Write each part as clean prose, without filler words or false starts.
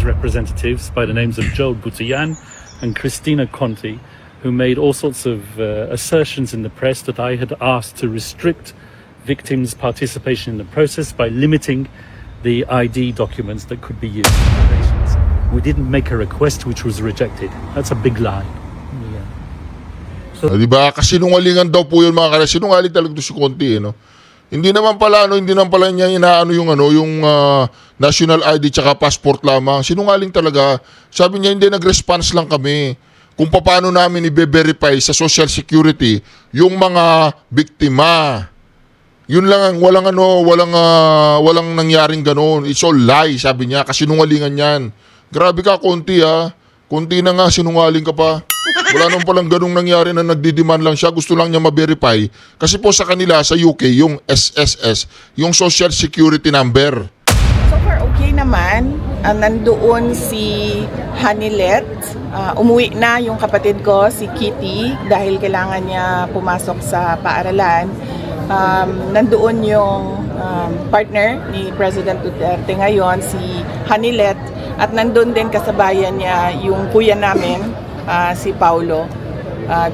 Party's representatives by the names of Joel Butayan and Cristina Conti, who made all sorts of assertions in the press that I had asked to restrict victims' participation in the process by limiting the ID documents that could be used in relations. We didn't make a request which was rejected. That's a big lie. Di ba? Kasi sinungalingan daw po yun mga kaya. Sinungaling talaga to si Conti, no? Hindi naman pala niya inaano yung national ID tsaka passport lamang. Sinungaling talaga. Sabi niya hindi nag-response lang kami kung paano namin i-verify sa Social Security yung mga biktima. Yun lang ang walang nangyaring ganoon. It's all lie, sabi niya, kasi sinungalingan yan. Grabe ka, Conti, ha. Conti na nga, sinungaling ka pa. Wala naman palang ganung nangyari na nagdidiman lang siya. Gusto lang niya ma-verify. Kasi po sa kanila, sa UK, yung SSS, yung Social Security Number. So far, okay naman. Nandoon si Hanilet. Umuwi na yung kapatid ko, si Kitty, dahil kailangan niya pumasok sa paaralan. Nandoon yung partner ni President Duterte ngayon, si Hanilet. At nandun din kasabayan niya yung kuya namin, si Paulo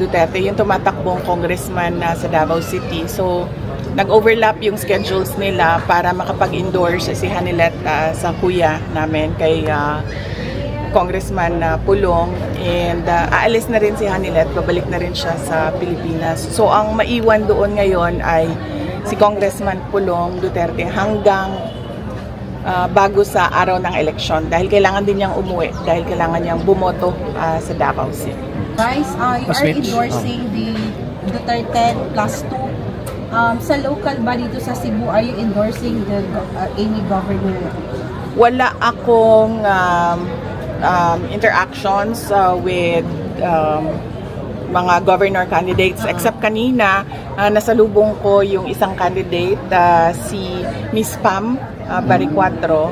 Duterte, yung tumatakbong congressman sa Davao City. So, nag-overlap yung schedules nila para makapag-endorse si Hanilet sa kuya namin kay Congressman Pulong. And aalis na rin si Hanilet, babalik na rin siya sa Pilipinas. So, ang maiwan doon ngayon ay si Congressman Pulong Duterte hanggang bago sa araw ng eleksyon dahil kailangan din niyang umuwi, dahil kailangan niyang bumoto sa Davao City. Vice, you are endorsing the Duterte plus 2. Sa local ba dito sa Cebu, are you endorsing the any governor? Wala akong interactions with mga governor candidates except kanina nasalubong ko yung isang candidate, si Miss Pam Baricuatro.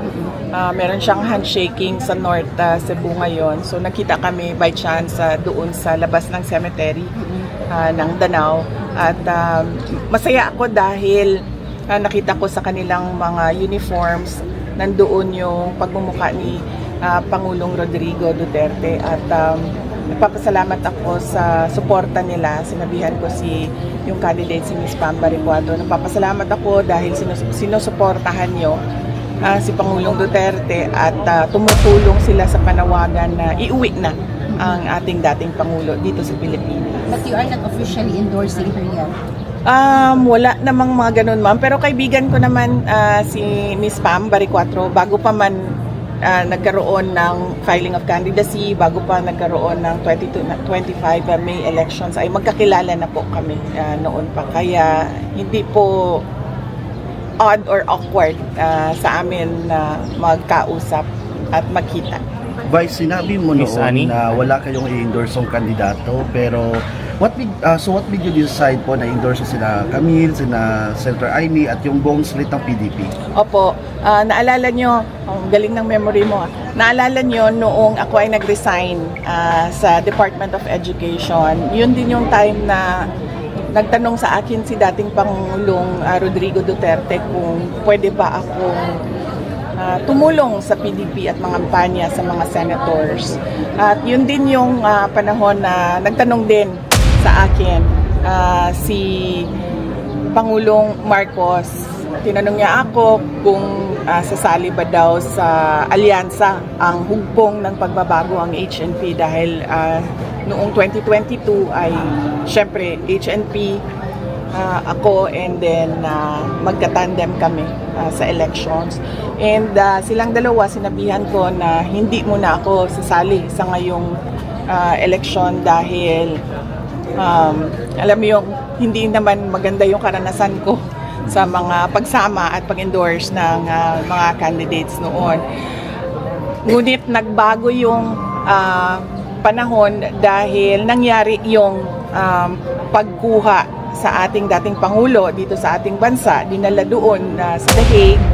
Meron siyang handshaking sa North Cebu ngayon. So nakita kami by chance doon sa labas ng cemetery ng Danao. At masaya ako dahil nakita ko sa kanilang mga uniforms nandoon yung pagmumukha ni Pangulong Rodrigo Duterte. At nagpapasalamat ako sa suporta nila. Sinabihan ko yung candidate, si Ms. Pam Baricuatro. Nagpapasalamat ako dahil sinusuportahan nyo si Pangulong Duterte at tumutulong sila sa panawagan na iuwi na ang ating dating Pangulo dito sa Pilipinas. But you are not officially endorsing her yet? Wala namang mga ganun, ma'am. Pero kaibigan ko naman si Ms. Pam Baricuatro bago pa man nagkaroon ng filing of candidacy, bago pa nagkaroon ng 25 May elections, ay magkakilala na po kami noon pa. Kaya hindi po odd or awkward sa amin na magkausap at magkita. Vice, sinabi mo noon na wala kayong i-endorsong kandidato, pero what made you decide po na endorse sila Camille, sila Senator Amy at yung buong slate ng PDP? Opo, naalala nyo, ang galing ng memory mo, naalala nyo noong ako ay nag-resign sa Department of Education, yun din yung time na nagtanong sa akin si dating Pangulong Rodrigo Duterte kung pwede ba akong tumulong sa PDP at mga kampanya sa mga senators. At yun din yung panahon na nagtanong din sa akin si Pangulong Marcos. Tinanong niya ako kung sasali ba daw sa alyansa ang hugpong ng pagbabago ang HNP dahil noong 2022 ay syempre HNP, ako, and then magka-tandem kami sa elections. And silang dalawa, sinabihan ko na hindi muna ako sasali sa ngayong election dahil alam mo yung hindi naman maganda yung karanasan ko sa mga pagsama at pag-endorse ng mga candidates noon. Ngunit nagbago yung panahon dahil nangyari yung pagkuha sa ating dating Pangulo dito sa ating bansa, dinala doon sa The Hague.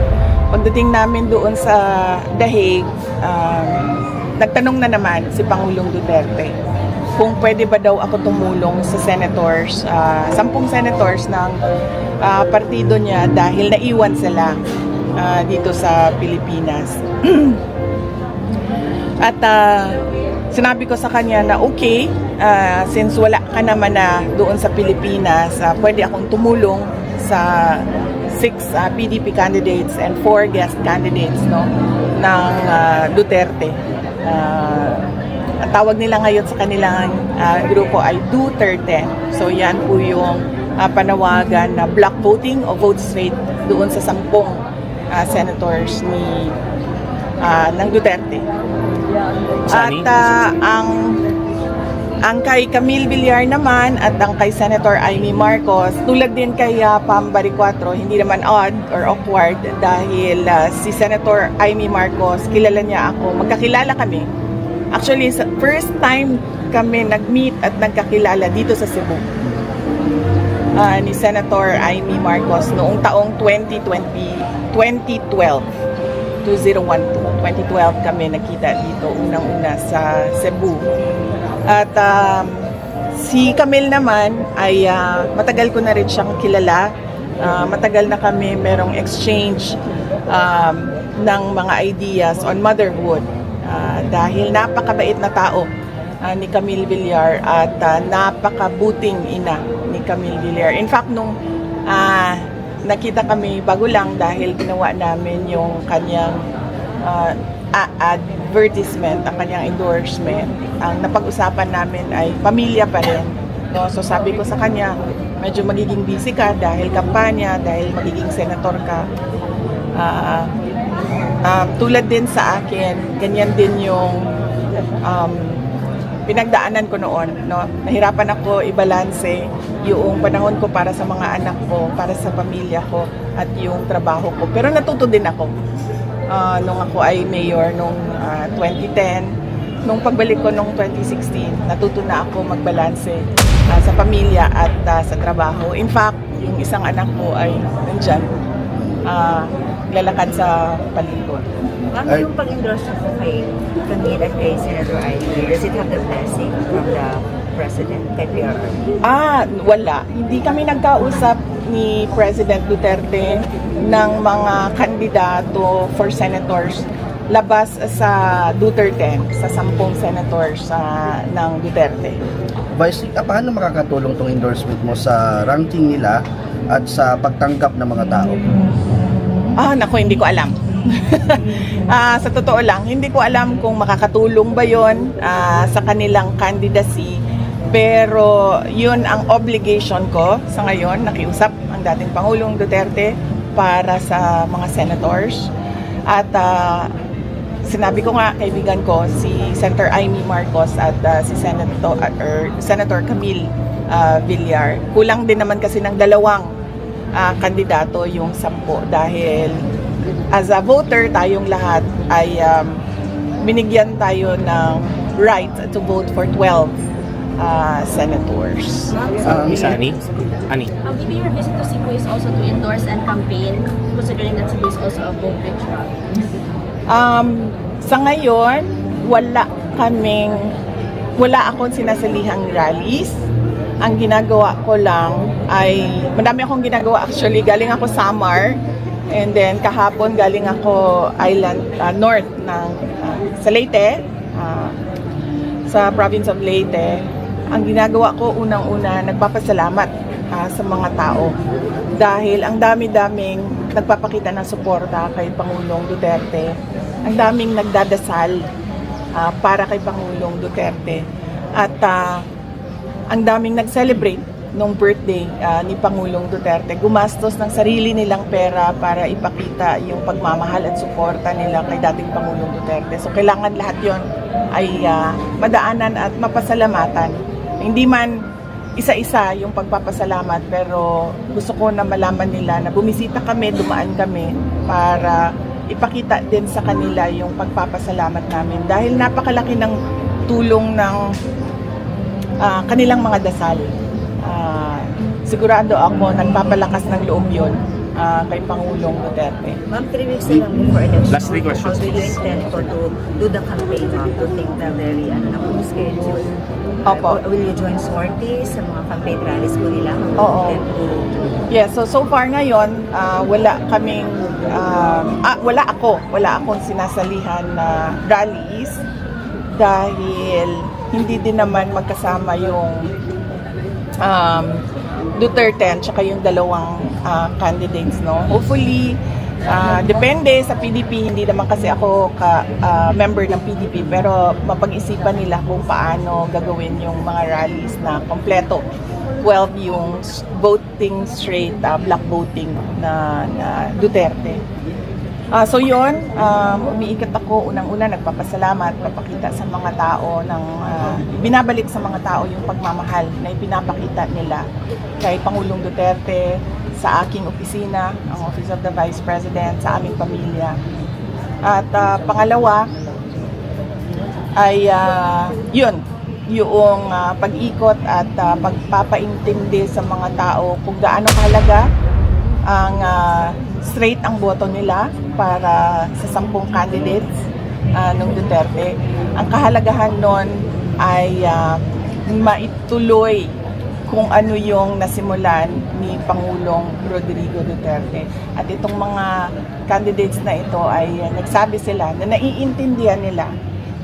Pagdating namin doon sa The Hague, nagtanong na naman si Pangulong Duterte kung pwede ba daw ako tumulong sa senators, 10 senators ng partido niya dahil naiwan sila dito sa Pilipinas. At sinabi ko sa kanya na okay, since wala ka naman na doon sa Pilipinas, pwede akong tumulong sa 6 PDP candidates and 4 guest candidates, no, ng Duterte. Ang tawag nila ngayon sa kanilang grupo ay Duterte. So yan po yung panawagan na block voting o vote straight doon sa 10 senators ng Duterte. At ang kay Camille Villar naman at ang kay Senator Amy Marcos, tulad din kay Pam Baricuatro, hindi naman odd or awkward dahil si Senator Amy Marcos, kilala niya ako, magkakilala kami. Actually, first time kami nag-meet at nagkakilala dito sa Cebu. Ni Senator Amy Marcos noong taong 2012. 2012 kami nakita dito unang-una sa Cebu. At si Camille naman ay matagal ko na rin siyang kilala. Matagal na kami merong exchange ng mga ideas on motherhood. Dahil napakabait na tao ni Camille Villar at napakabuting ina ni Camille Villar. In fact, nung nakita kami bago lang dahil ginawa namin yung kanyang advertisement, ang kanyang endorsement. Ang napag-usapan namin ay pamilya pa rin. No? So sabi ko sa kanya, medyo magiging busy ka dahil kampanya, dahil magiging senator ka. Tulad din sa akin, ganyan din yung pinagdaanan ko noon. No? Nahirapan ako ibalanse yung panahon ko para sa mga anak ko, para sa pamilya ko, at yung trabaho ko. Pero natuto din ako. Nung ako ay mayor nung 2010, nung pagbalik ko nung 2016, natuto na ako magbalanse sa pamilya at sa trabaho. In fact, yung isang anak ko ay nandyan, lalakad sa paligid. Ano yung pag-endorse mo kay Camille at kay Senator Ivy? Does it have the blessing from the President kay PRRD? Wala. Hindi kami nagkausap ni President Duterte ng mga kandidato for senators labas sa Duterte, sa 10 senators ng Duterte. Vice, paano makakatulong tong endorsement mo sa ranking nila at sa pagtanggap ng mga tao? Naku, hindi ko alam. Sa totoo lang, hindi ko alam kung makakatulong ba yon sa kanilang candidacy. Pero yun ang obligation ko sa ngayon, nakiusap ang dating Pangulong Duterte para sa mga senators. At sinabi ko nga, kaibigan ko, si Senator Amy Marcos at si Senator Camille Villar. Kulang din naman kasi ng 2 kandidato yung 10 dahil as a voter, tayong lahat ay binigyan tayo ng right to vote for 12 senators. Miss Annie? Maybe your visit to Cebu is also to endorse and campaign, considering that Cebu is also a vote-rich province. Sa ngayon, wala akong sinasalihang rallies. Ang ginagawa ko lang ay, madami akong ginagawa actually. Galing ako Samar, and then kahapon galing ako north ng sa Leyte, sa province of Leyte. Ang ginagawa ko unang-una, nagpapasalamat sa mga tao dahil ang dami-daming nagpapakita ng suporta kay Pangulong Duterte. Ang daming nagdadasal para kay Pangulong Duterte. At ang daming nag-celebrate nung birthday ni Pangulong Duterte. Gumastos ng sarili nilang pera para ipakita yung pagmamahal at suporta nila kay dating Pangulong Duterte. So kailangan lahat yon ay madaanan at mapasalamatan. Hindi man isa-isa yung pagpapasalamat, pero gusto ko na malaman nila na bumisita kami, dumaan kami para ipakita din sa kanila yung pagpapasalamat namin dahil napakalaki ng tulong ng kanilang mga dasal. Sigurado ako nagpapalakas ng loob yun kay Pangulong Duterte. Ma'am, 3 weeks na lang before election. Last 3 questions. How do you intend to do the campaign, ma'am? To take the very schedule? Opo. Will you join sorties sa mga campaign rallies po nila? Oo. Yeah, so far ngayon, wala akong sinasalihan na rallies. dahil hindi din naman magkasama yung Duterte at saka yung dalawang candidates, no? Hopefully, depende sa PDP, hindi naman kasi ako member ng PDP, pero mapag-isipan nila kung paano gagawin yung mga rallies na kompleto. 12 yung voting straight, block voting na Duterte. So yun, umiikot ako, unang-una nagpapasalamat, papakita sa mga tao, binabalik sa mga tao yung pagmamahal na ipinapakita nila kay Pangulong Duterte, sa aking opisina, ang Office of the Vice President, sa aming pamilya. At pangalawa ay yun, yung pag-ikot at pagpapaintindi sa mga tao kung gaano kahalaga ang straight ang boto nila para sa 10 candidates ng Duterte. Ang kahalagahan nun ay maituloy kung ano yung nasimulan ni Pangulong Rodrigo Duterte. At itong mga candidates na ito ay nagsabi sila na naiintindihan nila.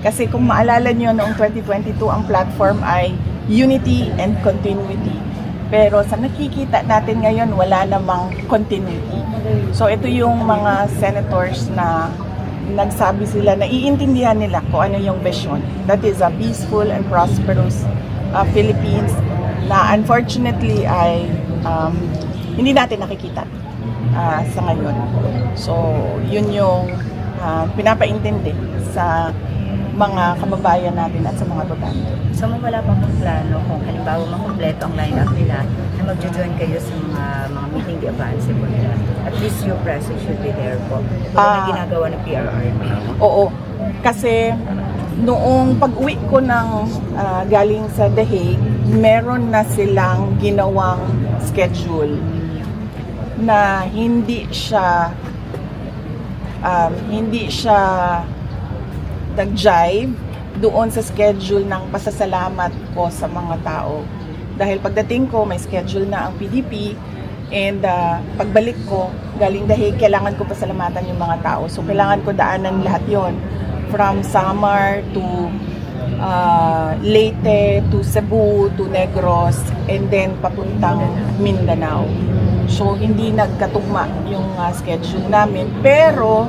Kasi kung maalala nyo, noong 2022, ang platform ay unity and continuity. Pero sa nakikita natin ngayon, wala namang continuity. So ito yung mga senators na nagsabi sila, naiintindihan nila kung ano yung vision. That is a peaceful and prosperous Philippines na unfortunately ay hindi natin nakikita sa ngayon. So yun yung pinapaintindi sa mga kababayan natin at sa mga botante. So wala pa pong plano kung halimbawa makompleto ang lineup nila na mag-join kayo sa mga meeting di advanceable nila. At least your presence should be there po. Ito na ginagawa ng PRRD. Oo. Kasi noong pag-uwi ko ng galing sa The Hague, meron na silang ginawang schedule na hindi siya nag-jive doon sa schedule ng pasasalamat ko sa mga tao. Dahil pagdating ko, may schedule na ang PDP, and pagbalik ko, galing dahil kailangan ko pasalamatan yung mga tao. So kailangan ko daanan lahat yon, from Samar to Leyte to Cebu to Negros, and then papuntang Mindanao. So hindi nagkatugma yung schedule namin, pero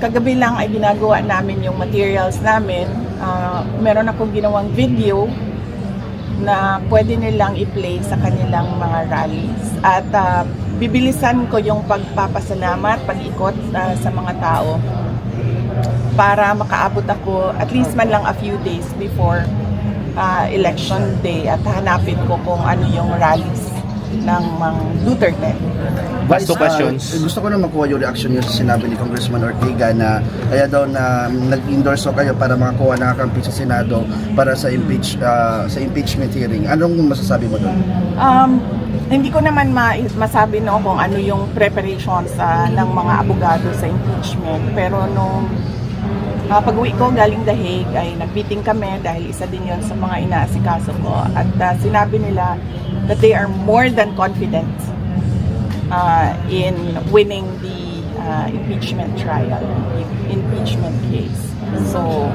kagabi lang ay ginagawa namin yung materials namin. Meron akong ginawang video na pwede nilang i-play sa kanilang mga rallies. At bibilisan ko yung pagpapasalamat, pag-ikot sa mga tao para makaabot ako at least man lang a few days before election day at hanapin ko kung ano yung rallies ng mga Duterte. Last two questions. Gusto ko na makuha yung reaction niyo sa sinabi ni Congressman Ortiga na kaya daw na nag-endorse kayo para makakuha ng kakampi sa Senado para sa impeachment hearing. Anong masasabi mo doon? Hindi ko naman masabi no kung ano yung preparations ng mga abogado sa impeachment. Pero nung pag-uwi ko galing The Hague ay nag-meeting kami dahil isa din yon sa mga inaasikaso ko. At sinabi nila that they are more than confident in winning the impeachment trial, impeachment case. So,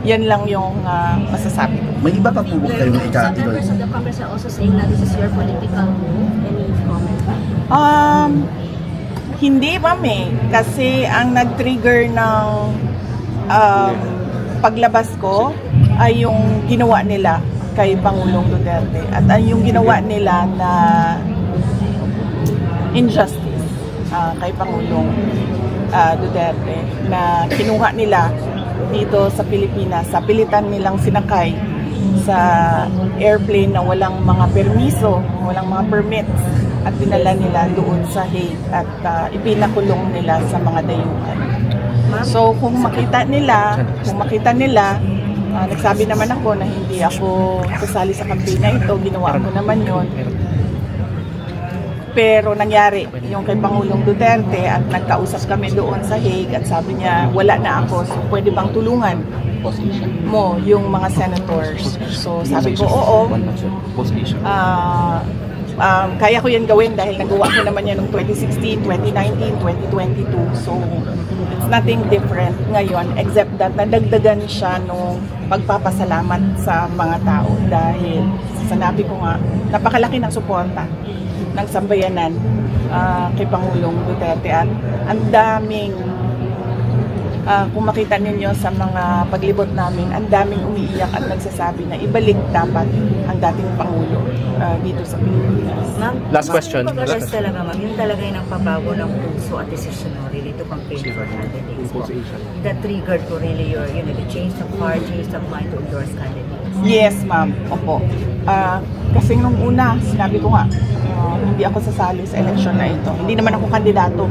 yan lang yung masasabi ko. May iba pa po kayo ng Some members of the Congress are also saying that this is your political move. Any comment? Hindi ma'am kasi ang nag-trigger ng paglabas ko ay yung ginawa nila kay Pangulong Duterte at yung ginawa nila na injustice kay Pangulong Duterte na kinuha nila dito sa Pilipinas, sa pilitan nilang sinakay sa airplane na walang mga permiso, walang mga permits at dinala nila doon sa Hague at ipinakulong nila sa mga dayuhan. So kung makita nila, nagsabi naman ako na hindi ako kasali sa campaign na ito, ginawa ko naman yon. Pero nangyari yung kay Pangulong Duterte at nagkausap kami doon sa Hague at sabi niya wala na ako, so pwede bang tulungan mo yung mga senators? So sabi ko oo, kaya ko yan gawin dahil nagawa ko naman yan noong 2016, 2019, 2022. So, it's nothing different ngayon except that nadagdagan siya nung pagpapasalamat sa mga tao dahil sanabi ko nga, napakalaki ng suporta ng sambayanan kay Pangulong Duterte at ang daming kung makita ninyo sa mga paglibot namin, ang daming umiiyak at nagsasabi na ibalik dapat ang dating Pangulo dito sa Pilipinas. Ma'am, Last question. Yung pag-address talaga, ma'am, yung talaga yung nagpabago ng puso at desisyon mo really to campaign for candidates po. That triggered po really your, the change of heart, change of mind to endorse candidates. Yes, ma'am. Opo. Kasi nung una, sinabi ko nga, hindi ako sasali sa election na ito. Hindi naman ako kandidato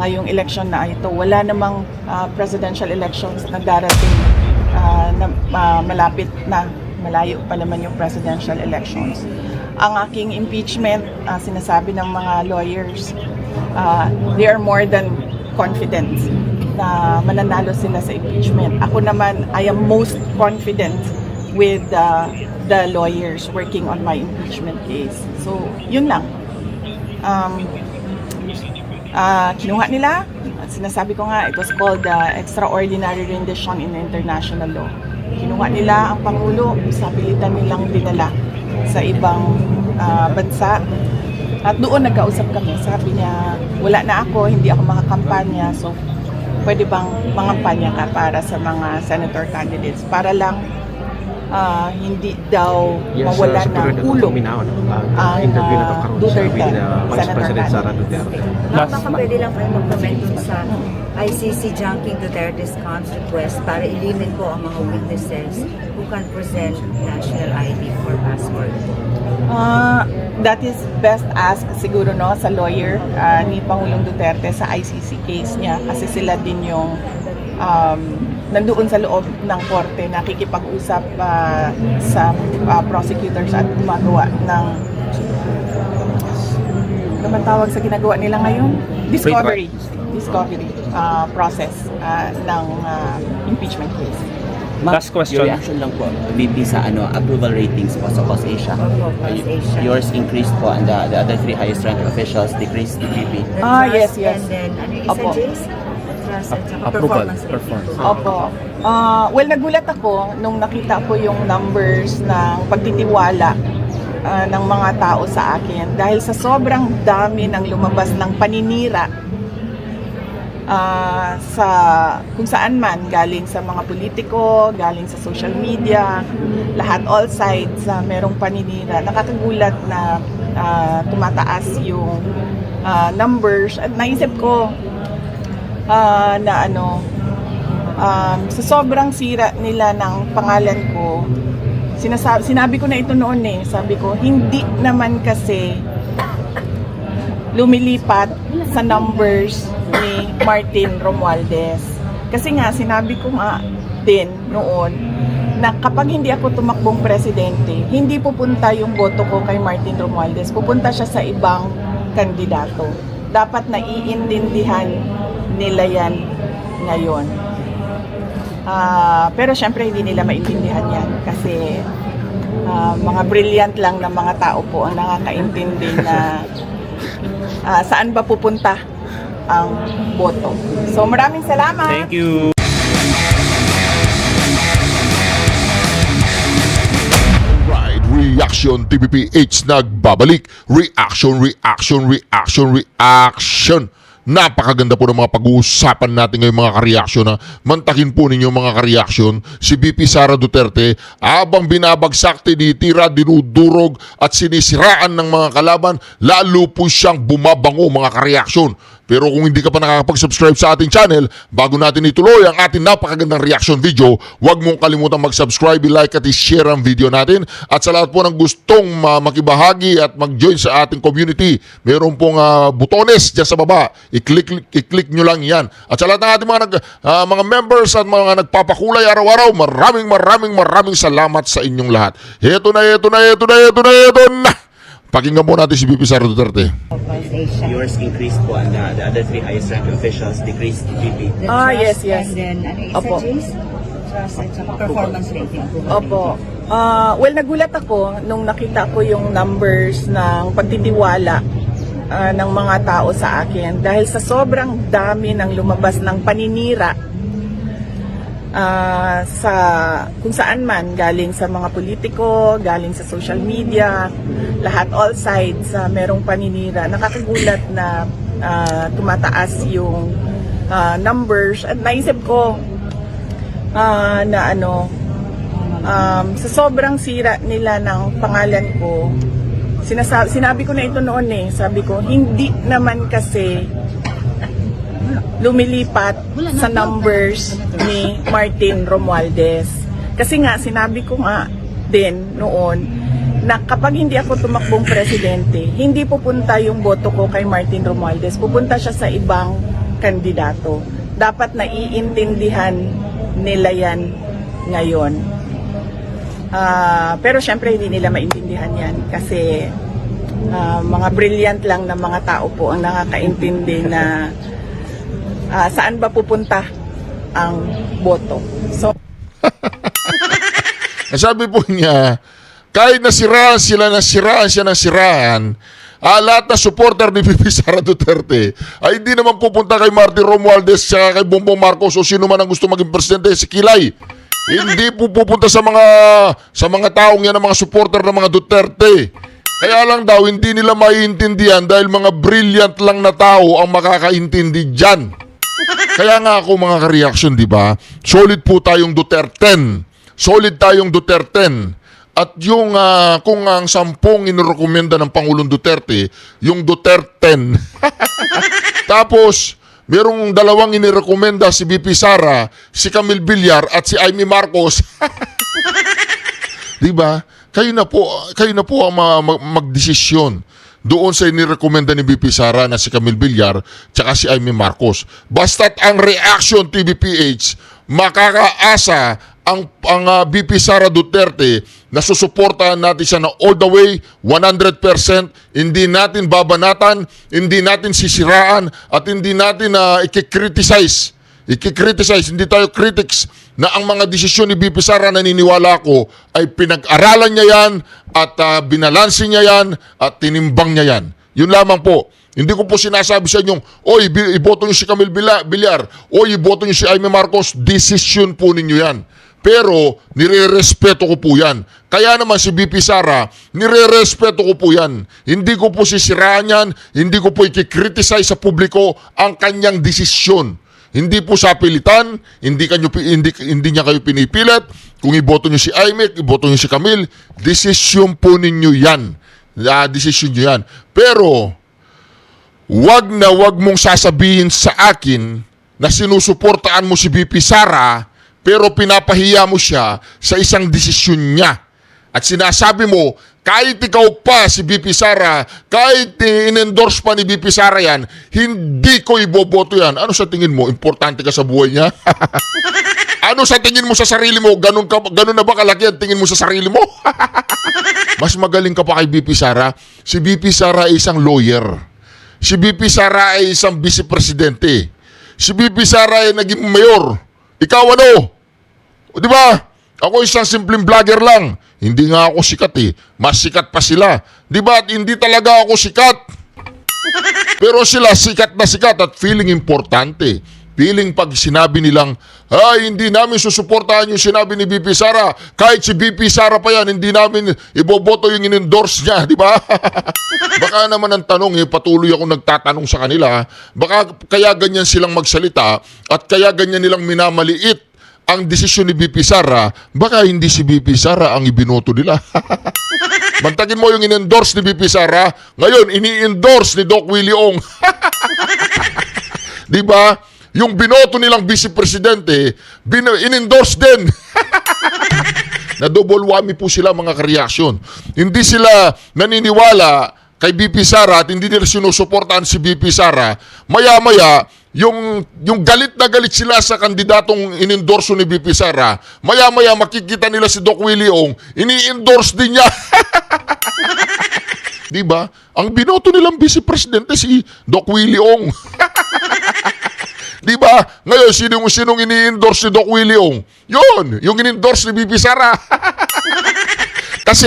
ngayong election na ito. Wala namang presidential elections na darating na malapit na. Malayo pa naman yung presidential elections. Ang aking impeachment, sinasabi ng mga lawyers, they are more than confident na mananalo sila sa impeachment. Ako naman, I am most confident with the lawyers working on my impeachment case. So, yun lang. Kinuha nila, sinasabi ko nga, it was called extraordinary rendition in international law. Kinuha nila ang Pangulo, sabilitan nilang dinala sa ibang bansa. At doon nagkausap kami, sabi niya, wala na ako, hindi ako makakampanya, so pwede bang mangampanya ka para sa mga senator candidates para lang hindi daw mawala ng ulo ang Duterte, Senator Duterte. Baka pwede lang kayo mag-comment dun sa ICC Junking Duterte's Cons request para i-limit po ang mga witnesses who can present national ID or passport. That is best asked siguro sa lawyer ni Pangulong Duterte sa ICC case niya kasi sila din yung nandoon sa loob ng korte nakikipag-usap sa prosecutors at gumagawa ng naman tawag sa ginagawa nila ngayon? Discovery process ng impeachment case. Last question. Your reaction lang po, VP, sa approval ratings po sa Cause Asia. Yours increased po and the other three highest ranked officials decreased, VP. Yes. And then, Opo. Performance. Opo. Well, nagulat ako nung nakita ko yung numbers ng pagtitiwala ng mga tao sa akin dahil sa sobrang dami ng lumabas ng paninira sa kung saan man, galing sa mga politiko, galing sa social media, lahat, all sides, merong paninira. Nakakagulat na tumataas yung numbers at naisip ko na sa sobrang sira nila ng pangalan ko, sinabi ko na ito noon sabi ko, hindi naman kasi lumilipat sa numbers ni Martin Romualdez. Kasi nga, sinabi ko nga din noon na kapag hindi ako tumakbong presidente, hindi pupunta yung boto ko kay Martin Romualdez, pupunta siya sa ibang kandidato. Dapat naiintindihan nila yan ngayon. Pero syempre hindi nila maintindihan yan kasi mga brilliant lang na mga tao po ang nakakaintindi na saan ba pupunta ang boto. So maraming salamat. Thank you. Right, Reaction TVPH nagbabalik. Reaction. Napakaganda po ng mga pag-uusapan natin ngayong mga kareaksyon na mantakin po ninyo mga kareaksyon si VP Sara Duterte habang binabagsak, tinitira, dinudurog at sinisiraan ng mga kalaban, lalo po siyang bumabango mga kareaksyon. Pero kung hindi ka pa nakakapag-subscribe sa ating channel, bago natin ituloy ang ating napakagandang reaction video, huwag mong kalimutan mag-subscribe, i-like at i-share ang video natin. At sa lahat po ng gustong makibahagi at mag-join sa ating community, meron pong butones dyan sa baba. I-click nyo lang yan. At sa lahat ng ating mga members at mga nagpapakulay araw-araw, maraming salamat sa inyong lahat. Ito na. Pakinggan po natin si VP Sara Duterte. Yours increased po and the other three highest ranked officials decreased, VP. Yes. And then, Opo. Trust at performance rating. Opo. Well, nagulat ako nung nakita ko yung numbers ng pagtitiwala ng mga tao sa akin dahil sa sobrang dami ng lumabas ng paninira sa kung saan man, galing sa mga politiko, galing sa social media, lahat, all sides, merong paninira. Nakakagulat na tumataas yung numbers at naisip ko na sa sobrang sira nila ng pangalan ko, sinabi ko na ito noon sabi ko, hindi naman kasi lumilipat sa numbers ni Martin Romualdez. Kasi nga, sinabi ko nga din noon na kapag hindi ako tumakbong presidente, hindi pupunta yung boto ko kay Martin Romualdez, pupunta siya sa ibang kandidato. Dapat naiintindihan nila yan ngayon. Pero syempre hindi nila maintindihan yan kasi mga brilliant lang na mga tao po ang nakakaintindi na saan ba pupunta ang boto. So, Sabi po niya, kahit nasiraan sila, nasiraan siya ng siraan, lahat na supporter ni VP Sara Duterte ay hindi naman pupunta kay Martin Romualdez at kay Bongbong Marcos o sino man ang gusto maging presidente, si Kilay. Hindi po pupunta sa mga taong yan, ang mga supporter ng mga Duterte. Kaya lang daw, hindi nila maiintindihan dahil mga brilliant lang na tao ang makakaintindi dyan. Kaya nga ako mga ka-reaction, di ba? Solid po tayong Duterte. Solid tayong Duterte. At yung kung ang 10 inirekomenda ng Pangulong Duterte, yung Duterte. Tapos, merong 2 inirekomenda si VP Sara, si Camille Villar at si Amy Marcos. Di ba? Kayo na po ang magdesisyon doon sa inirekomenda ni VP Sara na si Camille Villar tsaka si Amy Marcos. Basta't ang reaction TVPH, makakaasa ang VP Sara Duterte na susuportahan natin siya na all the way, 100%, hindi natin babanatan, hindi natin sisiraan, at hindi natin i-criticize, hindi tayo critics na ang mga desisyon ni VP Sara, naniniwala ko, ay pinag-aralan niya yan at binalansin niya yan at tinimbang niya yan. Yun lamang po. Hindi ko po sinasabi sa inyong, oy, iboto niyo si Camille Villar, oy, iboto niyo si Amy Marcos. Desisyon po ninyo yan. Pero, nire-respeto ko po yan. Kaya naman si VP Sara, nire-respeto ko po yan. Hindi ko po sisiraan yan, hindi ko po i-criticize sa publiko ang kanyang desisyon. Hindi po sa pilitan, hindi niya kayo pinipilit. Kung iboto niyo si Amy, iboto niyo si Camille, desisyon po ninyo yan. Desisyon niyo yan. Pero, wag mong sasabihin sa akin na sinusuportaan mo si VP Sara, pero pinapahiya mo siya sa isang desisyon niya. At sinasabi mo, kahit ikaw pa si VP Sara, kahit in-endorse pa ni VP Sara yan, hindi ko iboboto yan. Ano sa tingin mo? Importante ka sa buhay niya? Ano sa tingin mo sa sarili mo? Ganun na ba kalaki ang tingin mo sa sarili mo? Mas magaling ka pa kay VP Sara. Si VP Sara ay isang lawyer. Si VP Sara ay isang vice-presidente. Si VP Sara ay naging mayor. Ikaw ano? Di ba? Ako isang simpleng vlogger lang. Hindi nga ako sikat Mas sikat pa sila. Di ba? At hindi talaga ako sikat. Pero sila sikat na sikat at feeling importante. Feeling pag sinabi nilang, hindi namin susuportahan yung sinabi ni VP Sara. Kahit si VP Sara pa yan, hindi namin iboboto yung in-endorse niya. Di ba? Baka naman ang tanong, patuloy akong nagtatanong sa kanila. Baka kaya ganyan silang magsalita at kaya ganyan nilang minamaliit ang desisyon ni VP Sara, baka hindi si VP Sara ang ibinoto nila. Bantagin mo yung in-endorse ni VP Sara, ngayon ini-endorse ni Doc Willie Ong. Di ba? Yung binoto nilang vice-presidente, in-endorse din. Na-double whammy po sila mga ka-reaction. Hindi sila naniniwala kay VP Sara at hindi nila sinusuportahan si VP Sara. Maya-maya, yung galit na galit sila sa kandidatong in-endorso ni VP Sara, maya-maya makikita nila si Doc Willie Ong, ini-endorse din niya. Diba? Ang binoto nilang vice-presidente si Doc Willie Ong. Diba? Ngayon, sinong ini-endorse si Doc Willie Ong? Yun, yung in-endorse ni VP Sara. Kasi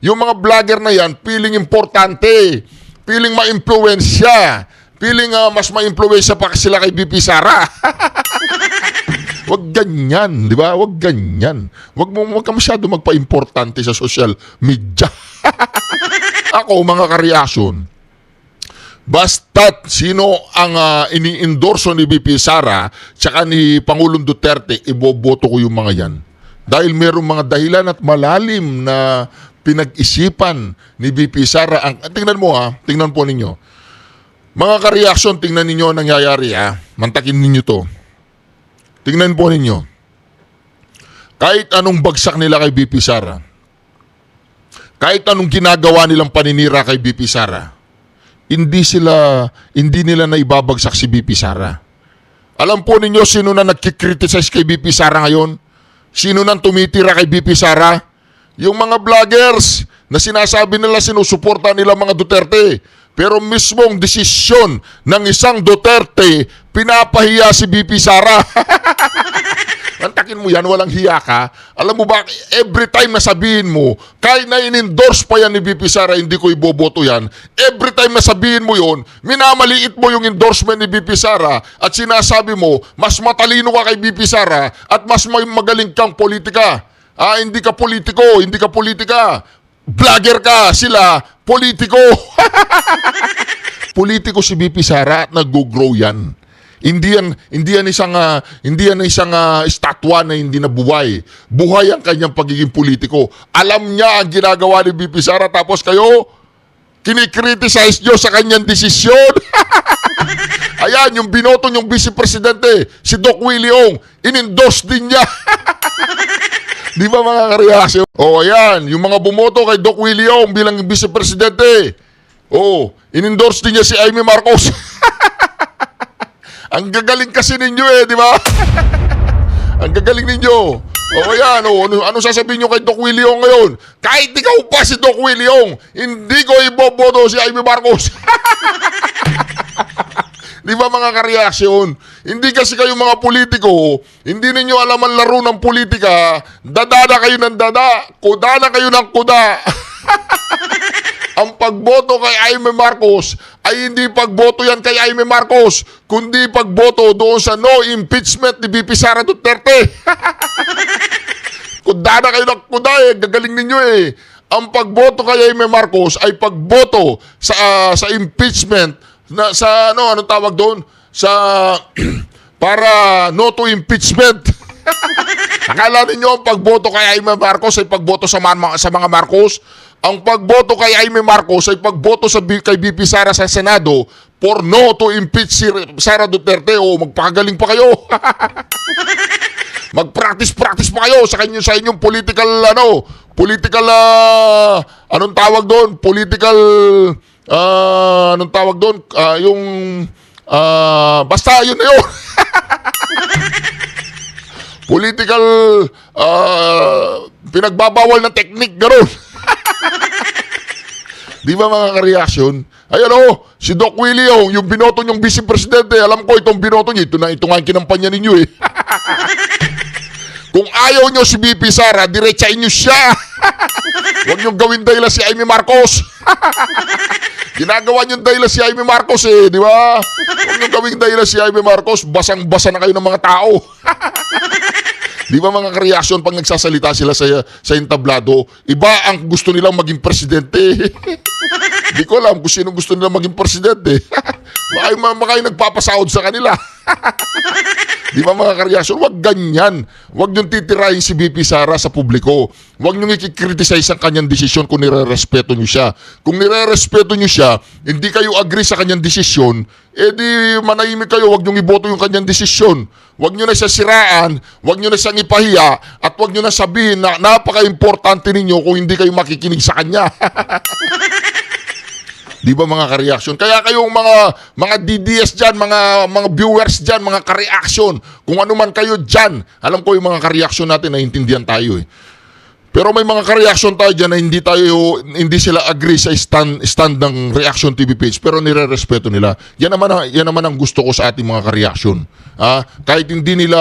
yung mga vlogger na yan, feeling importante, feeling ma-impluwensya, feeling mas ma-impluwensya pa sila kay BP Sara. Wag ganyan, di ba? Wag ganyan. Wag ka masyado magpa-importante sa social media. Ako, mga kareaksyon, basta't sino ang ini-endorso ni BP Sara tsaka ni Pangulong Duterte, iboboto ko yung mga yan. Dahil mayroong mga dahilan at malalim na pinag-isipan ni BP Sara. Tingnan mo tingnan po ninyo. Mga kareaksyon, tingnan ninyo ang nangyayari Mantakin ninyo to. Tingnan po ninyo. Kahit anong bagsak nila kay BP Sara, kahit anong ginagawa nilang paninira kay BP Sara, hindi nila na ibabagsak si BP Sara. Alam po ninyo sino na nagkikriticize kay BP Sara ngayon? Sino nang tumitira kay BP Sara? Yung mga vloggers na sinasabi nila sinusuporta nila mga Duterte. Pero mismong desisyon ng isang Duterte, pinapahiya si BP Sara. Antakin mo yan, walang hiya ka. Alam mo ba, every time na sabihin mo, kahit na in-endorse pa yan ni BP Sara, hindi ko iboboto yan. Every time na sabihin mo yon, minamaliit mo yung endorsement ni BP Sara at sinasabi mo, mas matalino ka kay BP Sara at mas magaling kang politika. Hindi ka politiko, hindi ka politika. Vlogger ka, sila, politiko. Politiko si BP Sara at nag-grow yan. Hindi yan isang estatwa na hindi nabuhay. Buhay ang kanyang pagiging politiko. Alam niya ang ginagawa ni BP Sara tapos kayo kinikriticize nyo sa kanyang desisyon. Ayan, yung binoto niyong vice presidente, si Doc Willie Ong, in-endorse din niya. Di ba mga kareaksyon? Ayan, yung mga bumoto kay Doc Willie Ong bilang vice presidente. In-endorse din niya si Amy Marcos. Ang gagaling kasi ninyo di ba? Ang gagaling ninyo. Ayan, ano sasabihin nyo kay Doc Willie Ong ngayon? Kahit ikaw pa si Doc Willie Ong, hindi ko iboboto si Amy Marcos. Di ba mga kareaksyon? Hindi kasi kayo mga politiko, hindi ninyo alam ang laro ng politika, dada kayo ng dada, kuda na kayo ng kuda. Ang pagboto kay Amy Marcos ay hindi pagboto yan kay Amy Marcos, kundi pagboto doon sa no impeachment ni BP Sara Duterte. Kuda na kayo ng kuda gagaling ninyo Ang pagboto kay Amy Marcos ay pagboto sa impeachment na sa anong tawag doon sa para no to impeachment. Akala ninyo ang pagboto kay Amy Marcos ay pagboto sa mga Marcos? Ang pagboto kay Amy Marcos ay pagboto kay BP Sara sa Senado for no to impeach si Sara Duterte. Magpakagaling pa kayo. Mag-practice pa kayo sa inyong anong tawag doon? Basta yun na yun. Political pinagbabawal na technique gano'n. Di ba mga kareaksyon? Ayan si Doc Willie Ong, yung binoto niyong vice presidente, alam ko itong binoto niyo, ito nga ang kinampanya ninyo Kung ayaw niyo si BP Sara, diretsahin niyo siya. Huwag niyong gawin dahilan si Amy Marcos. Ginagawa niyong dahilan si Amy Marcos di ba? Huwag niyong gawin dahilan si Amy Marcos, basang-basa na kayo ng mga tao. Di ba mga kareaksyon pag nagsasalita sila sa entablado, iba ang gusto nilang maging presidente. Di ko alam kung sino gusto nilang maging presidente. Baka yung nagpapasahod sa kanila. Di ba mga kareaksyon? Huwag ganyan. Huwag niyong titirahin si BP Sara sa publiko. Huwag niyong ikikriticize ang kanyang desisyon kung nire-respeto niyo siya. Kung nire-respeto niyo siya, hindi kayo agree sa kanyang desisyon, di manahimik kayo, huwag niyong iboto yung kanyang desisyon. Huwag niyo na siya siraan, huwag niyo na siyang ipahiya, at huwag niyo na sabihin na napaka-importante ninyo kung hindi kayo makikinig sa kanya. Di ba mga kareaksyon? Kaya kayong mga DDS dyan, mga viewers dyan, mga kareaksyon, kung ano man kayo dyan, alam ko yung mga kareaksyon natin, naiintindihan tayo Pero may mga kareaksyon tayo dyan na hindi sila agree sa stand ng Reaction TV page, pero nire-respeto nila. Yan naman ang gusto ko sa ating mga kareaksyon. Kahit hindi nila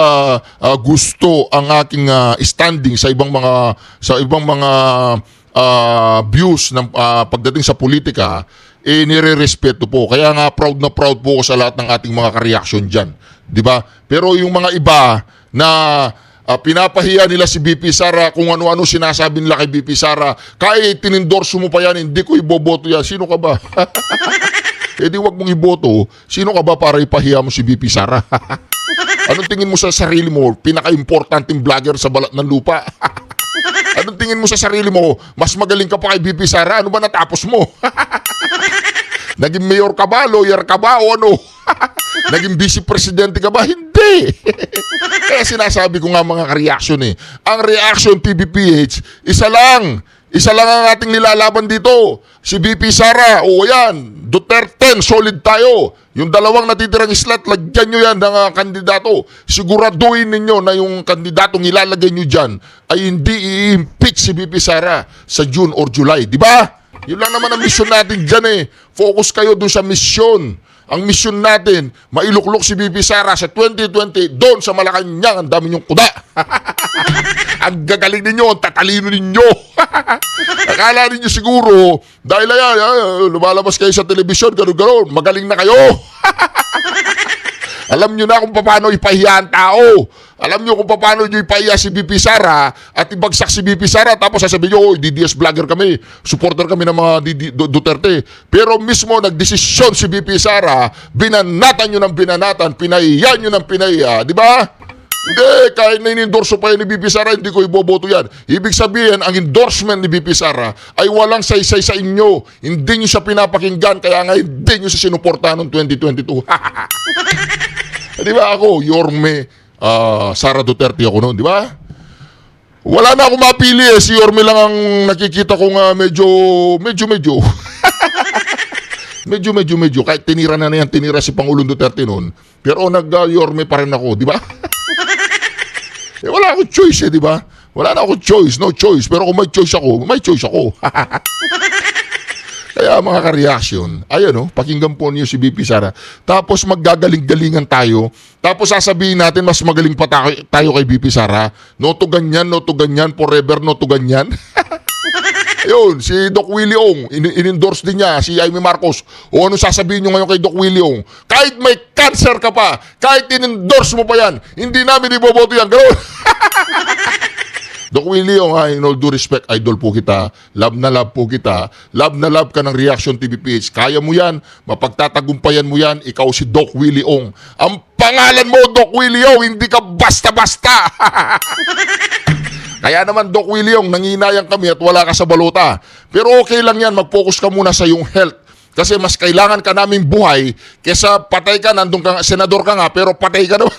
gusto ang aking standing sa ibang mga views ng pagdating sa politika, nire-respeto po. Kaya nga proud na proud po ako sa lahat ng ating mga ka-reaction dyan. Di ba? Pero yung mga iba na pinapahiya nila si BP Sara, kung ano-ano sinasabi nila kay BP Sara, kahit tinindorso mo pa yan, hindi ko iboboto yan. Sino ka ba? Eh di wag mong iboto. Sino ka ba para ipahiya mo si BP Sara? Anong tingin mo sa sarili mo? Pinaka-importanting vlogger sa balat ng lupa. Anong tingin mo sa sarili mo? Mas magaling ka pa kay BP Sara? Ano ba natapos mo? Naging mayor ka ba? Lawyer ka ba? O ano? Naging vice-presidente ka ba? Hindi! Kaya sinasabi ko nga mga ka-reaction Ang reaction TVPH, isa lang. Isa lang ang ating nilalaban dito. Si BP Sara. O yan. Duterte, solid tayo. Yung dalawang natitirang slot, lagyan nyo yan ng kandidato. Siguraduhin ninyo na yung kandidatong ilalagay nyo dyan ay hindi i-impeach si BP Sara sa June or July. Di ba? Yun lang naman ang mission natin dyan Focus kayo dun sa mission. Ang mission natin, mailuklok si BP Sara sa 2020 doon sa Malacanang. Ang dami nyong kuda. Ang gagaling ninyo, ang tatalino ninyo. Akala ninyo siguro, dahil lumalabas kayo sa telebisyon, gano'n, magaling na kayo. Alam nyo na kung paano ipahiya ang tao. Alam nyo kung paano nyo ipahiya si BP Sara at ibagsak si BP Sara tapos sasabihin nyo, DDS vlogger kami, supporter kami ng mga Duterte. Pero mismo nagdesisyon si BP Sara, binanatan nyo ng binanatan, pinahiya nyo ng pinahiya, di ba? Hindi, kahit na in-endorso pa yan ni BP Sara, hindi ko iboboto yan. Ibig sabihin, ang endorsement ni BP Sara ay walang saysay sa inyo. Hindi nyo siya pinapakinggan, kaya nga hindi nyo siya sinuportahan noong 2022. Di ba ako, Yorme Sara Duterte ako noon, di ba? Wala na akong mapili Si Yorme lang ang nakikita kong medyo. medyo. Kahit tinira na yan, tinira si Pangulong Duterte noon. Pero nag-Yorme pa rin ako, di ba? Wala akong choice di ba? Wala na akong choice, no choice. Pero kung may choice ako. Kaya mga ka-reaction, ayan pakinggan po niyo si BP Sara. Tapos maggagaling-galingan tayo. Tapos sasabihin natin mas magaling pa tayo kay BP Sara. No to ganyan, forever no to ganyan. Ayun, si Doc Willie Ong, in-endorse din niya, si Amy Marcos. O ano sasabihin nyo ngayon kay Doc Willie Ong? Kahit may cancer ka pa, kahit in-endorse mo pa yan, hindi namin iboboto yan. Ganoon. Doc Willie Ong, in all due respect, idol po kita. Love na love po kita. Love na love ka ng Reaction TVPH. Kaya mo yan, mapagtatagumpayan mo yan, ikaw si Doc Willie Ong. Ang pangalan mo, Doc Willie Ong, hindi ka basta-basta. Kaya naman, Doc Willie Ong, nanginayang kami at wala ka sa balota. Pero okay lang yan, mag-focus ka muna sa iyong health. Kasi mas kailangan ka namin buhay kesa patay ka, nandun ka, senador ka nga, pero patay ka naman.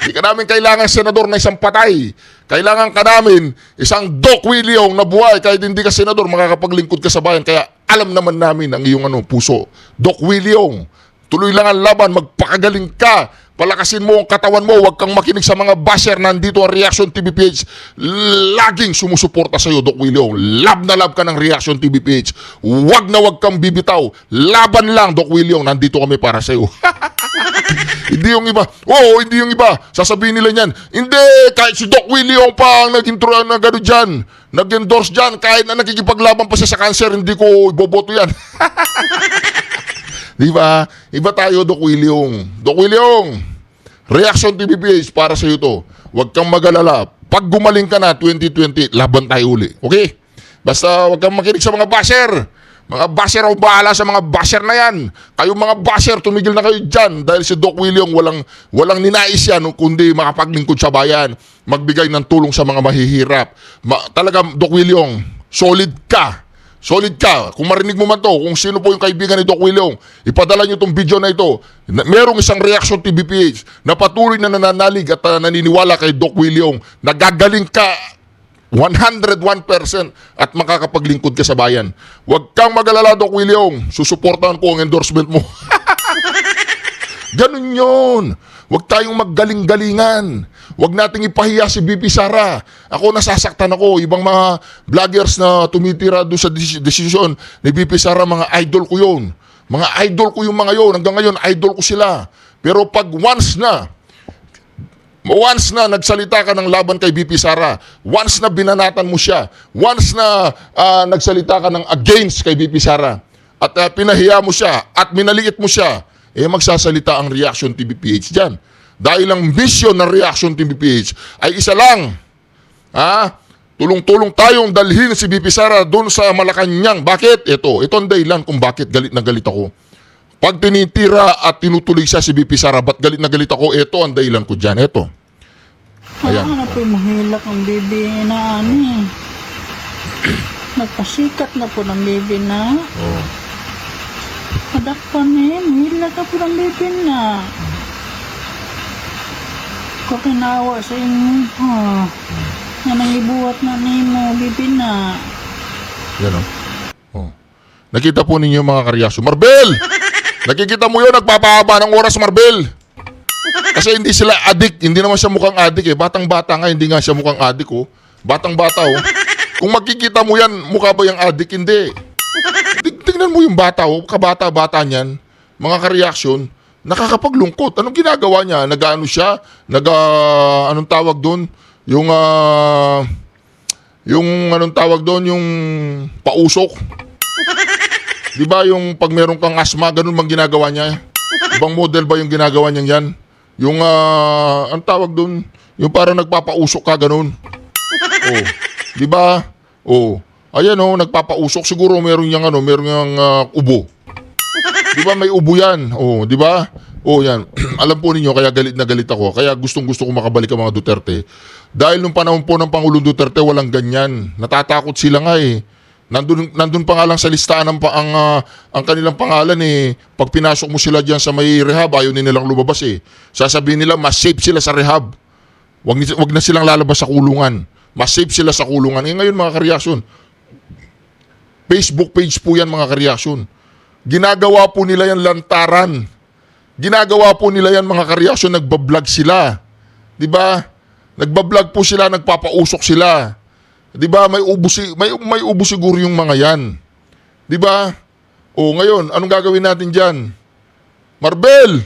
Hindi ka namin kailangan senador na isang patay. Kailangan ka namin isang Doc Willie Ong na buhay. Kahit hindi ka senador, makakapaglingkod ka sa bayan. Kaya alam naman namin ang iyong puso. Doc Willie Ong, tuloy lang ang laban, magpakagaling ka. Palakasin mo ang katawan mo, huwag kang makinig sa mga basher. Nandito ang Reaction TVPH. Laging sumusuporta sa iyo, Doc Willie Ong. Love na love ka ng Reaction TVPH. Huwag kang bibitaw. Laban lang, Doc Willie Ong. Nandito kami para sa iyo. Hindi yung iba. Oo, hindi yung iba. Sasabihin nila niyan, hindi, kahit si Doc Willie Ong pa ang nag-intro na gano'n dyan. Nag-endorse dyan. Kahit na nakikipaglaban pa siya sa cancer, hindi ko iboboto yan. Di ba? Iba tayo, Doc Willie Ong. Doc Willie Ong, Reaction TVPH para sa iyo to. Huwag kang mag-alala. Pag gumaling ka na 2020, laban tayo uli. Okay? Basta huwag kang makinig sa mga basher. Mga basher ang bahala sa mga basher na yan. Kayong mga basher, tumigil na kayo dyan. Dahil si Doc Willie Ong walang ninais yan kundi makapaglingkod sa bayan. Magbigay ng tulong sa mga mahihirap. Talaga, Doc Willie Ong, solid ka. Solid ka. Kung marinig mo man to, kung sino po yung kaibigan ni Doc Willie Ong, ipadala nyo itong video na ito. Merong isang Reaction TVPH na patuloy na nananalig at naniniwala kay Doc Willie Ong. Nagagaling ka 101% at makakapaglingkod ka sa bayan. Huwag kang mag-alala, Doc Willie Ong. Susuportahan ko ang endorsement mo. Ganun yun. Huwag tayong maggaling-galingan. Huwag nating ipahiya si BP Sara. Ako nasasaktan ako. Ibang mga vloggers na tumitira doon sa desisyon ni BP Sara, mga idol ko yun. Mga idol ko yung mga yun. Hanggang ngayon, idol ko sila. Pero pag once na Once na nagsalita ka ng laban kay VP Sara, once na binanatan mo siya, once na nagsalita ka ng against kay VP Sara, at pinahiya mo siya, at minaliit mo siya, magsasalita ang Reaction TV PH dyan. Dahil ang mission ng Reaction TV PH ay isa lang. Tulong-tulong tayong dalhin si VP Sara doon sa Malacanang. Bakit? Ito ang dahilan kung bakit galit na galit ako. Pag tinitira at tinutuloy siya si VP Sara, ba't galit na galit ako? Ito ang dahilan ko dyan. Ito. Ayan. Ano po mahilak ang bibi na ani. Nagpasikat na po ng bibi na. Oh. Kadakpan mahilak na po ng bibi na. Kakinawa sa inyo. Nga nangibuhat na nimo bibi na. Yan oh. Nakita po ninyo mga karyasyo. Marbel! Nakikita mo yun, nagpapahaba ng oras, Marbel. Kasi hindi sila adik. Hindi naman siya mukhang adik eh. Batang-bata nga, hindi nga siya mukhang adik oh. Batang-bata oh. Kung makikita mo yan, mukha ba yung adik? Hindi. Tingnan mo yung bata oh. Kabata-bata niyan. Mga kareaksyon. Nakakapaglungkot. Anong ginagawa niya? Nag-ano siya? Anong tawag doon? Yung anong tawag doon? Yung pausok. Di ba yung pag meron kang asma, ganun bang ginagawa niya? Ibang model ba yung ginagawa niya yan? Yung, ang tawag doon, yung parang nagpapausok ka, ganun. Oh, di ba? Oh, ayan oh, nagpapausok. Siguro meron yung ubo. Di ba may ubo yan? Oh, di ba? Oh, yan. Alam po ninyo, kaya galit na galit ako. Kaya gustong-gusto ko makabalik ang mga Duterte. Dahil nung panahon po ng Pangulong Duterte, walang ganyan. Natatakot sila nga eh. Nandun pa nga lang sa listahan ang kanilang pangalan eh. Pag pinasok mo sila diyan sa may rehab, ayaw nilang lumabas eh. Sasabihin nila, mas safe sila sa rehab. Wag na silang lalabas sa kulungan. Mas safe sila sa kulungan. Ngayon mga kareaksyon, Facebook page po yan mga kareaksyon. Ginagawa po nila yan lantaran. Ginagawa po nila yan mga kareaksyon, nagbablog sila. Diba? Nagbablog po sila, nagpapausok sila. 'Di ba? May ubo siguro yung mga 'yan. 'Di ba? Oh, ngayon, anong gagawin natin diyan? Marbel,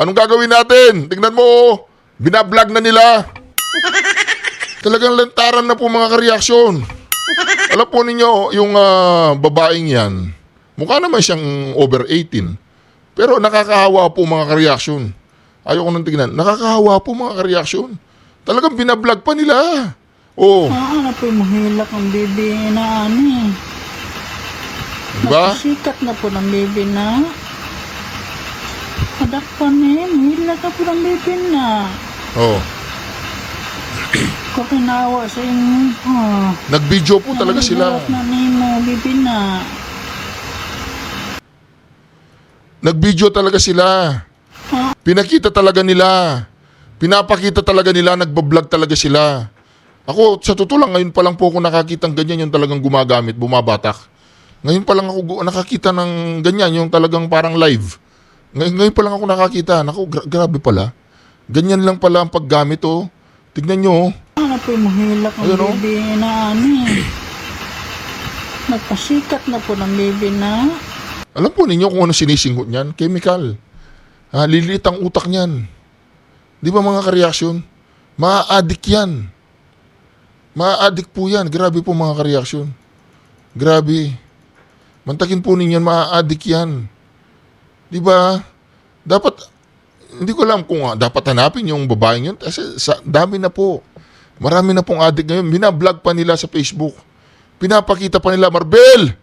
anong gagawin natin? Tingnan mo, binablog na nila. Talagang lantaran na po mga kareaksyon. Alam po ninyo, yung babaeng 'yan, mukha naman siyang over 18. Pero nakakahawa po mga kareaksyon. Ayoko nang tingnan. Nakakahawa po mga kareaksyon. Talagang binablog pa nila. Oh. Ano po mahilak ang bibi na ani. Diba? Nagpasikat na po ng bibi na. Kadakpan mahilak na po ng bibi na. Oh. Kakinawa sa inyo. Nag-video po talaga sila. Na nimo bibi na. Nag-video talaga sila. Pinakita talaga nila. Pinapakita talaga nila, nagbablog talaga sila. Ako, sa totoo lang, ngayon pa lang po ako nakakita ng ganyan, yung talagang gumagamit, bumabatak. Ngayon pa lang ako nakakita ng ganyan, yung talagang parang live. Ngayon pa lang ako nakakita. Naku, grabe pala. Ganyan lang pala ang paggamit, oh. Tignan nyo, oh. Ano po mahilak ang Ayun, oh. bibi na ani. Nagpasikat na po ng bibi na. Alam po ninyo kung ano sinisingot niyan? Chemical. Lilit ang utak niyan. Di ba mga kareaksyon? Ma-addict yan. Ma-addict po yan. Grabe po mga kareaksyon. Grabe. Mantakin po ninyo, ma-addict yan. Di ba? Dapat, hindi ko alam kung dapat hanapin yung babaeng yun. Kasi dami na po. Marami na pong addict ngayon. Binablog pa nila sa Facebook. Pinapakita pa nila, Marbel!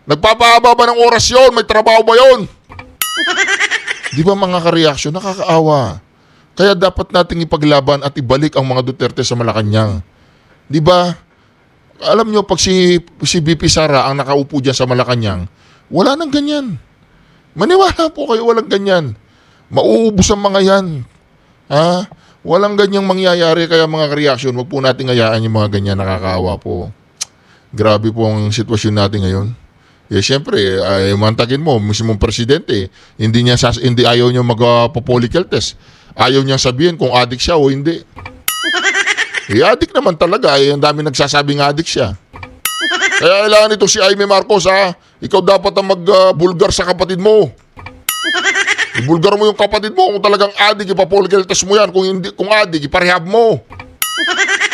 Nagpapahaba ba ng oras yun? May trabaho ba yun? Di ba mga kareaksyon? Nakakaawa. Kaya dapat nating ipaglaban at ibalik ang mga Duterte sa Malacanang. Di ba? Alam nyo, pag si VP Sara ang nakaupo dyan sa Malacanang, wala nang ganyan. Maniwala po kayo, walang ganyan. Mauubos ang mga yan. Walang ganyang mangyayari, kaya mga kareaksyon, wag po nating hayaan yung mga ganyan, nakakaawa po. Grabe po ang sitwasyon natin ngayon. Siyempre, mantakin mo, mismong presidente, hindi ayaw niya mag-political test. Ayaw niya sabihin kung addict siya o hindi. Addict naman talaga. Ang dami nagsasabing addict siya. Kaya kailangan ito si Jaime Marcos, Ikaw dapat ang mag-bulgar sa kapatid mo. Ibulgar mo yung kapatid mo kung talagang adik, ipapolical test mo yan. Kung hindi, kung adik, iparehab mo.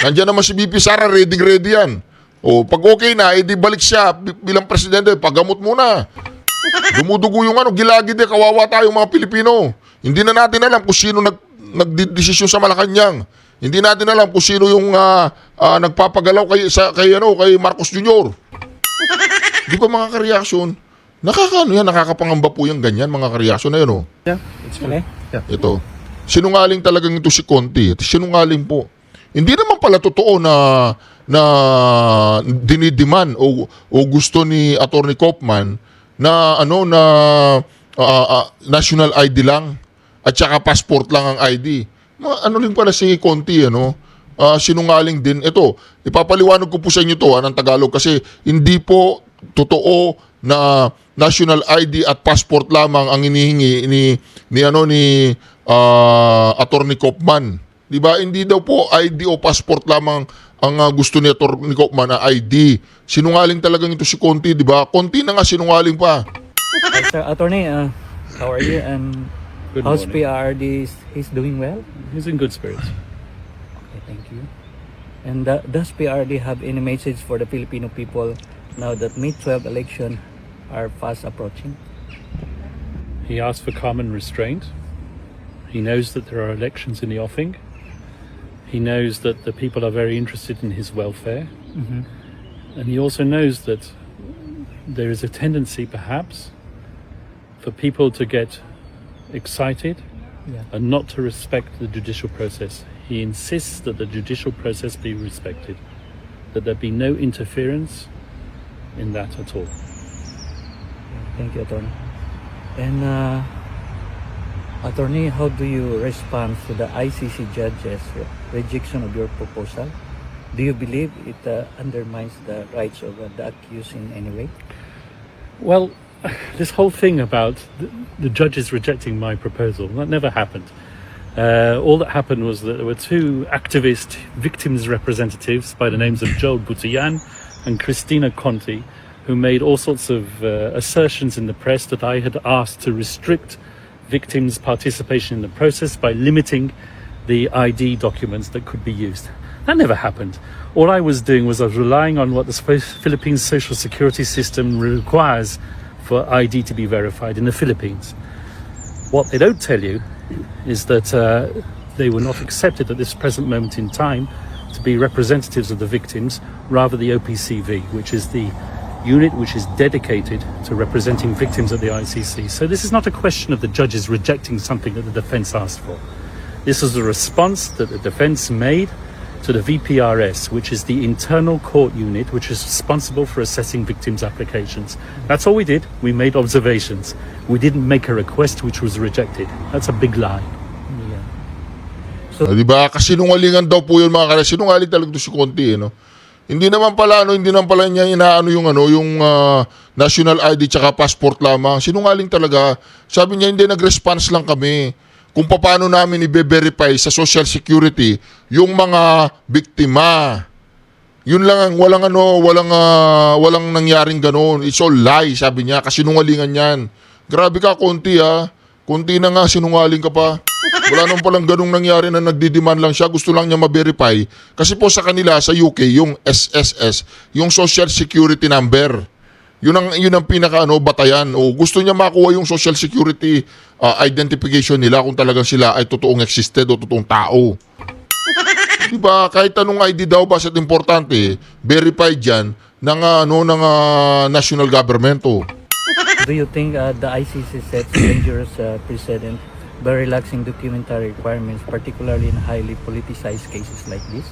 Nandiyan naman si VP Sara, ready yan. O pag okay na, edi balik siya bilang presidente, paggamot muna. Dumudugo yung gilagid kawawa tayong mga Pilipino. Hindi na natin alam kung sino nagdedesisyon sa Malacanang. Hindi natin alam kung sino yung nagpapagalaw kay Marcos Jr. Di ba mga kareaksyon? Nakakapangamba po yung ganyan mga kareaksyon na yun. Ito. Sinungaling talagang ito si Conti. Sinungaling po. Hindi naman pala totoo na dinidiman o gusto ni Attorney Kaufman na national ID lang at saka passport lang ang ID. Rin pala si Conti, sinungaling din. Ito, ipapaliwanag ko po sa inyo to ng Tagalog kasi hindi po totoo na national ID at passport lamang ang inihingi ni Attorney Kaufman. 'Di ba? Hindi daw po ID o passport lamang ang gusto ni Attorney Kaufman na ID. Sinungaling talagang ito si Conti, 'di ba? Conti na nga sinungaling pa. Sir Attorney, how are you? And Good how's morning. PRD? He's doing well? He's in good spirits. Okay, thank you. And does PRD have any message for the Filipino people now that May 12 election are fast approaching? He asked for calm and restraint. He knows that there are elections in the offing. He knows that the people are very interested in his welfare. And he also knows that there is a tendency, perhaps, for people to get excited and not to respect the judicial process. He insists that the judicial process be respected, that there be no interference in that at all. Thank you, Attorney. And Attorney, how do you respond to the ICC judge's rejection of your proposal? Do you believe it undermines the rights of the accused in any way? Well, this whole thing about the judges rejecting my proposal, that never happened. All that happened was that there were two activist victims representatives by the names of Joel Butian and Christina Conti, who made all sorts of assertions in the press that I had asked to restrict victims' participation in the process by limiting the ID documents that could be used. That never happened. All I was doing was I was relying on what the Philippines social security system requires for ID to be verified in the Philippines. What they don't tell you is that they were not accepted at this present moment in time to be representatives of the victims, rather the OPCV, which is the unit which is dedicated to representing victims at the ICC. So this is not a question of the judges rejecting something that the defense asked for. This is a response that the defense made to the VPRS, which is the internal court unit which is responsible for assessing victims' applications. That's all we did. We made observations. We didn't make a request which was rejected. That's a big lie. Di ba? Kasi sinungalingan daw po yun mga kareaksyon. Sinungaling talaga ito si Conti, Hindi naman pala niya inaano yung national ID tsaka passport lamang. Sinungaling talaga. Sabi niya hindi nag-response lang kami kung paano namin i-verify sa Social Security yung mga biktima. Yun lang ang walang nangyaring ganoon. It's all lie, sabi niya, kasi sinungalingan yan. Grabe ka, Conti Conti na nga, sinungaling ka pa. Wala nang palang ganung nangyari na nagdidiman lang siya. Gusto lang niya ma-verify. Kasi po sa kanila, sa UK, yung SSS, yung Social Security Number. Yun ang pinaka batayan. O gusto niya makuha yung Social Security identification nila kung talagang sila ay totoong existed o totoong tao. Diba? Kahit anong ID daw, basta't importante, verified yan ng national government. Do you think the ICC sets dangerous precedent by relaxing documentary requirements, particularly in highly politicized cases like this?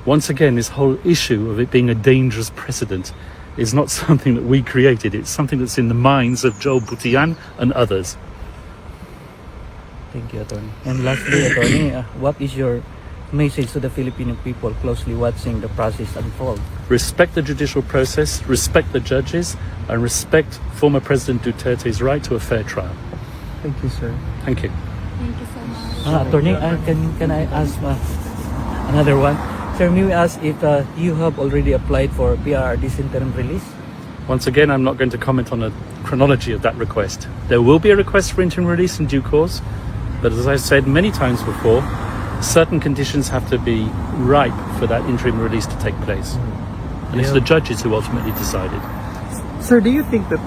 Once again, this whole issue of it being a dangerous precedent is not something that we created. It's something that's in the minds of Joel Butian and others. Thank you, Attorney. And lastly, Attorney, what is your message to the Filipino people closely watching the process unfold? Respect the judicial process, respect the judges, and respect former President Duterte's right to a fair trial. Thank you, sir. Thank you. Thank you so much. Attorney, can I ask another one? Sir, may we ask if you have already applied for PRRD's interim release? Once again, I'm not going to comment on a chronology of that request. There will be a request for interim release in due course, but as I said many times before, certain conditions have to be ripe for that interim release to take place. And it's the judges who ultimately decided. Sir, do you think that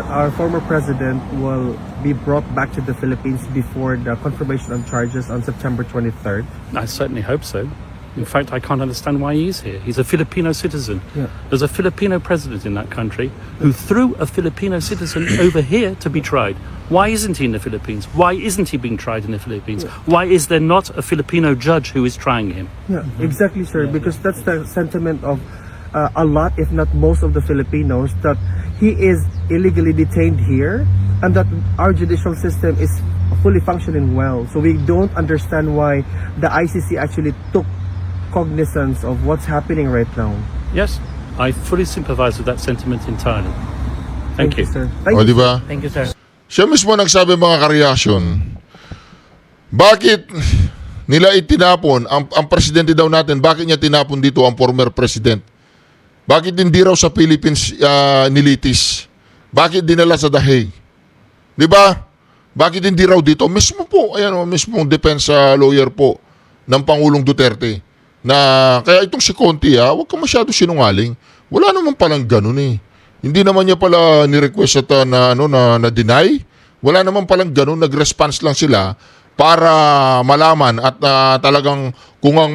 our former president will be brought back to the Philippines before the confirmation of charges on September 23rd? I certainly hope so. In fact, I can't understand why he's here. He's a Filipino citizen. Yeah. There's a Filipino president in that country who threw a Filipino citizen over here to be tried. Why isn't he in the Philippines? Why isn't he being tried in the Philippines? Why is there not a Filipino judge who is trying him? Yeah, exactly, sir. Because that's the sentiment of a lot, if not most, of the Filipinos, that he is illegally detained here and that our judicial system is fully functioning well. So we don't understand why the ICC actually took cognizance of what's happening right now. Yes, I fully sympathize with that sentiment entirely. Thank you. sir. Thank O, you, di ba? Thank you, sir. Siya mismo nagsabi mga kareaksyon, bakit nila itinapon, ang presidente daw natin, bakit niya tinapon dito ang former president? Bakit hindi raw sa Philippines nilitis? Bakit dinala sa The Hague? Di ba? Bakit hindi raw dito? Mismo po, ayan o, mismo defense lawyer po ng Pangulong Duterte. Na, kaya itong si Conti, huwag ka masyado sinungaling. Wala naman palang ganun eh. Hindi naman niya pala ni-request at na deny. Wala naman palang ganun, nag-response lang sila para malaman at talagang kung ang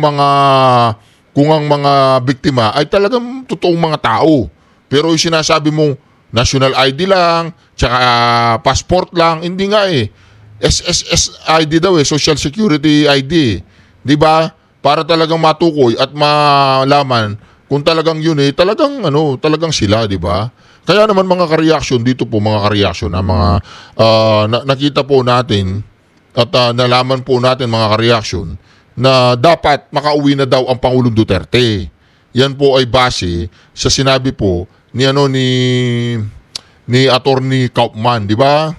mga biktima ay talagang totoong mga tao. Pero yung sinasabi mo, national ID lang, tsaka passport lang, hindi nga eh. SSS ID daw eh, Social Security ID eh. Di ba? Para talagang matukoy at malaman kung talagang yun eh, talagang sila, di ba? Kaya naman mga ka-reaction dito po, mga ka-reaction, mga nakita po natin at nalaman po natin mga ka-reaction na dapat makauwi na daw ang Pangulong Duterte. Yan po ay base sa sinabi po ni Attorney Kaufman, di ba?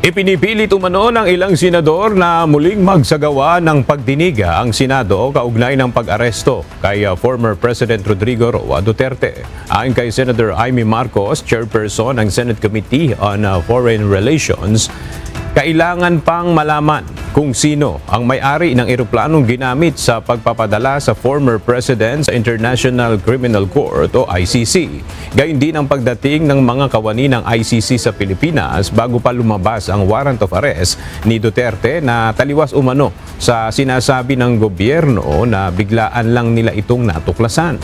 Ipinipilit umano ng ilang senador na muling magsagawa ng pagdiniga ang Senado kaugnay ng pag-aresto kay former President Rodrigo Roa Duterte. Ayon kay Senator Amy Marcos, chairperson ng Senate Committee on Foreign Relations, kailangan pang malaman kung sino ang may-ari ng eroplanong ginamit sa pagpapadala sa former president sa International Criminal Court o ICC. Gayun din ang pagdating ng mga kawani ng ICC sa Pilipinas bago pa lumabas ang warrant of arrest ni Duterte na taliwas umano sa sinasabi ng gobyerno na biglaan lang nila itong natuklasan.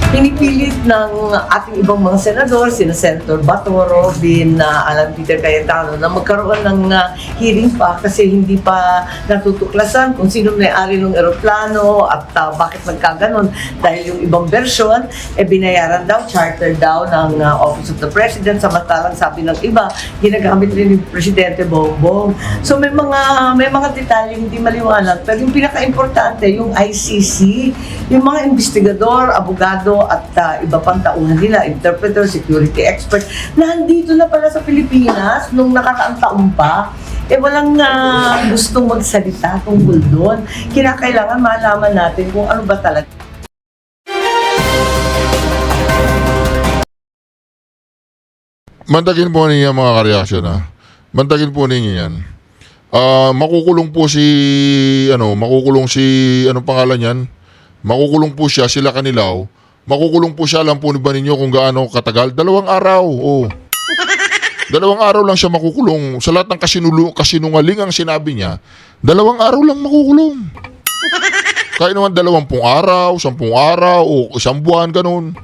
Pinipilit ng ating ibang mga senador, sina Senator Bato, Robin, Alan Peter Cayetano, na magkaroon ng hearing pa kasi hindi pa natutuklasan kung sino may-ari ng eroplano at bakit nagkaganon. Dahil yung ibang version, binayaran daw, charter daw ng Office of the President, samantalang sabi ng iba, ginagamit rin ng Presidente Bongbong. So may mga detalye hindi maliwanag, pero yung pinaka-importante, yung ICC, yung mga investigador, abogado, at iba pang tauhan nila, interpreter, security expert, nandito na pala sa Pilipinas nung nakaraang taon pa, walang gustong magsalita tungkol doon. Kinakailangan malaman natin kung ano ba talaga. Mantagin po ninyo mga ka-reaction Mantagin po ninyo yan. Makukulong po anong pangalan yan? Makukulong po siya, sila Kanilaw. Makukulong po siya, alam po ba ninyo kung gaano katagal? 2 araw. 2 araw lang siya makukulong. Sa lahat ng kasinungaling ang sinabi niya, 2 araw lang makukulong. Kaya naman 20 araw, 10 araw, o 1 buwan, ganun.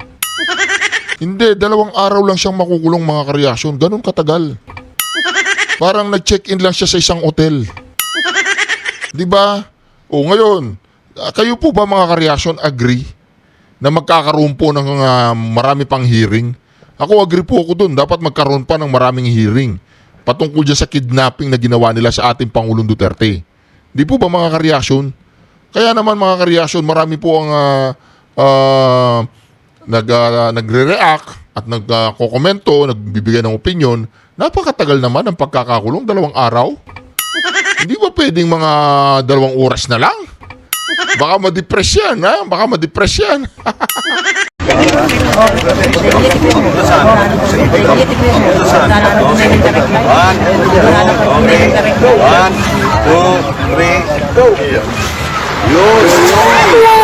Hindi, 2 araw lang siyang makukulong mga ka-reaction. Ganun katagal. Parang nag-check-in lang siya sa isang hotel. Di ba? O ngayon, kayo po ba mga ka-reaction agree na magkakaroon po ng marami pang hearing? Ako agree po ako dun. Dapat magkaroon pa ng maraming hearing patungkol dyan sa kidnapping na ginawa nila sa ating Pangulong Duterte. Di po ba mga ka-reaction? Kaya naman mga ka-reaction, marami po ang nagre-react at nagkokomento, nagbibigay ng opinion. Napakatagal naman ang pagkakakulong, 2 araw. Hindi ba pwedeng mga 2 oras na lang? Baka ma-depress yan, ha? Baka ma-depress yan. One, two, three, go. Yun.